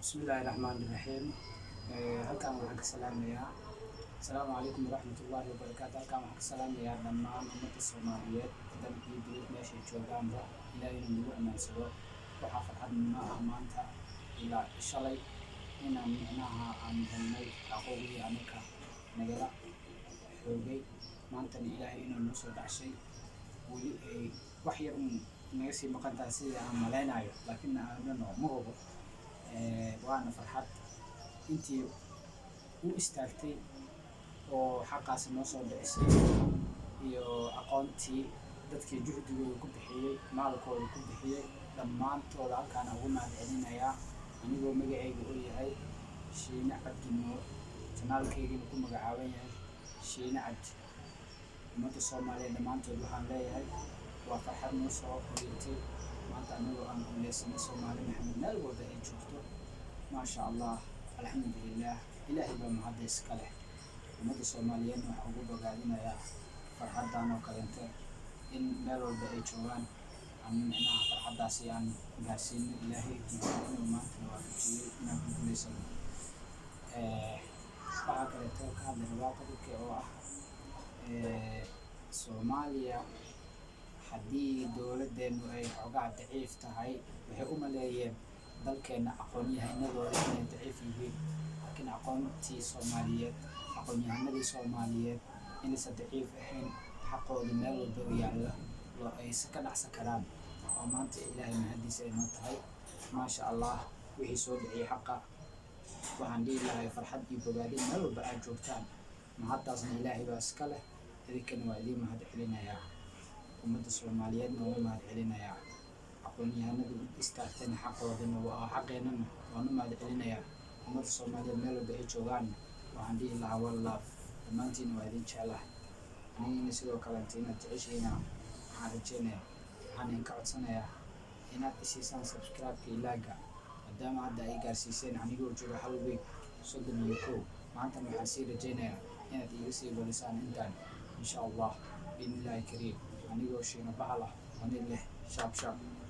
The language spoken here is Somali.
Bismillahirrahmanirrahim. Halkaan waxaan ka salaamayaa. Asalaamu calaykum waraxmatullaahi wabarakaatu. Halkaan waxaan ka salaamayaa dhammaan ummadda Soomaaliyeed dan iyo dibad meeshay joogaanba. Ilaahay inuu nagu amaansado. Waxaa farxad noo ah maanta ilaa shalay inaan aan helnay aqoontii anaka nagala xoogay. Maantana Ilaahay inuu noo soo dhacshay. Weli wax yar naga sii maqan tahay sidii aan malaynayo, laakiin ma hubo. Waana farxad intii u istaagtay oo xaqaas noo soo dhicisay iyo aqoontii dadkii juhdigooda ku bixiyey, maalkooda ku bixiyey, dhammaantooda halkaan ugu mahadcelinayaa. Anigoo magacayga uu yahay Shiine Cabdi Nuur, janaalkaygana ku magacaaban yahay Shiine Cabdi. Ummadda Soomaaliyeed dhammaantood waxaan leeyahay waa farxad noo soo horeeyay maanta anigoo aan guuleysanay Soomaali maxamed meel walba ay joogto. maasha Allah, alxamdulillaah, ilaahay baa mahad iska leh. Ummadda Soomaaliyeedna waxaan ugu bogaadinayaa farxadan oo kaleente in meel walba ay joogaan farxadaasi aan gaarsiino. Ilaahay inuu maanta waafajiyey inaan ku guuleysano. Waxaa kaleeto ka hadli rabaa qodobka oo ah Soomaaliya haddii dowladdeenu ay xoogaa daciif tahay, waxay u maleeyeen dalkeena aqoon-yahanadooda inay daciif yihiin, laakiin aqoon-yahanadii Soomaaliyeed inaysan daciif ahayn, xaqooda meel walba u yaalla oo ay ka dhacsan karaan. oo maanta Ilaahay mahadiisa inoo tahay. maasha Allah, wixii soo dhiciyay xaqa waxaan dhihi lahay farxad iyo bogaadin meel walba aad joogtaan. mahaddaasna Ilaahay baa iska leh. idinkana waa idiin mahad celinayaa. ummadda Soomaaliyeedna waa u mahad celinayaa. aqoon-yahanada u istaagtayna xaqoodana xaqeenana waan u mahad celinayaa. ummadda Soomaaliyeed meel walba ay joogaan waxaan dhihi lahaa wallaah dhammaantiina waa idin jeclahay. anigana sidoo kaleeto inaad jeceshihiina waxaan rajeynayaa. waxaan idinka codsanayaa inaad isiisaan subscribe-ka ilaaga, maadaama hadda ay gaarsiiseen anigoo jiro hal week 31. maantana waxaan sii rajeynayaa inaad iiga sii badisaan intaan insha Allah biidhnillaahi kariim. anigoo Shiine Bahal ah oo nin leh shaab shaab.